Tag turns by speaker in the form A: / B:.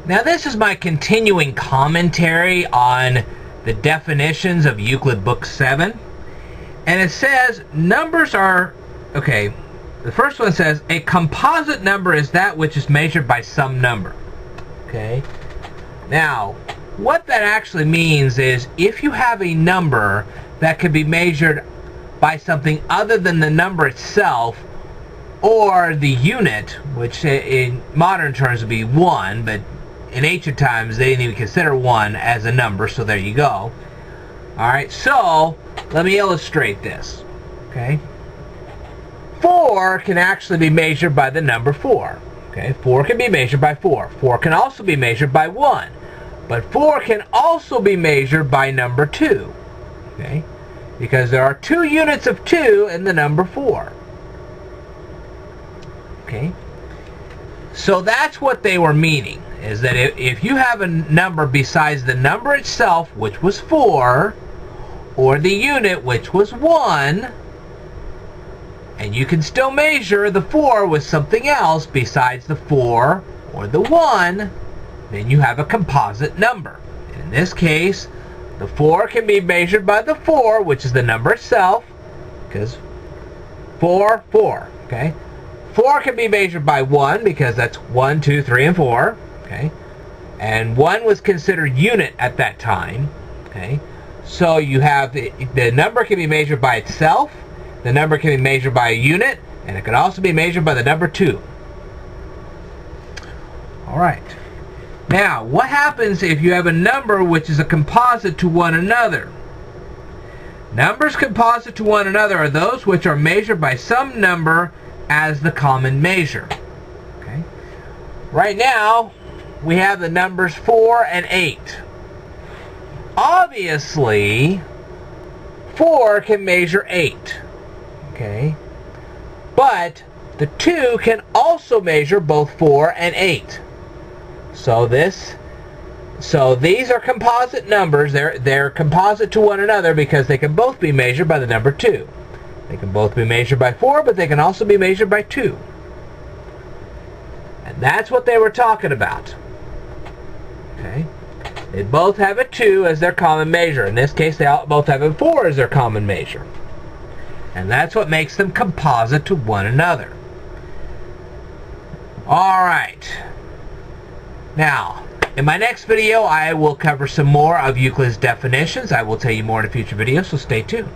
A: Now this is my continuing commentary on the definitions of Euclid Book 7. And it says numbers are, okay, the first one says a composite number is that which is measured by some number. Okay. Now, what that actually means is if you have a number that can be measured by something other than the number itself, or the unit, which in modern terms would be 1, but in ancient times they didn't even consider 1 as a number, so there you go. Alright, so let me illustrate this. Okay. 4 can actually be measured by the number 4. Okay, 4 can be measured by 4. 4 can also be measured by 1. But 4 can also be measured by number 2. Okay, because there are 2 units of 2 in the number 4. Okay, so that's what they were meaning, is that if you have a number besides the number itself, which was 4, or the unit, which was 1, and you can still measure the 4 with something else besides the 4 or the 1, then you have a composite number. And in this case, the 4 can be measured by the 4, which is the number itself, because 4, 4, okay? 4 can be measured by 1, because that's 1, 2, 3, and 4, okay? And 1 was considered unit at that time, okay? So you have the number can be measured by itself, the number can be measured by a unit, and it can also be measured by the number 2. Alright. Now, what happens if you have a number which is a composite to one another? Numbers composite to one another are those which are measured by some number as the common measure. Okay. Right now, we have the numbers 4 and 8. Obviously, 4 can measure 8. Okay. But the 2 can also measure both 4 and 8. So these are composite numbers. They're composite to one another because they can both be measured by the number 2. They can both be measured by 4, but they can also be measured by 2. And that's what they were talking about. Okay? They both have a 2 as their common measure. In this case, they both have a 4 as their common measure. And that's what makes them composite to one another. Alright. Now, in my next video, I will cover some more of Euclid's definitions. I will tell you more in a future video, so stay tuned.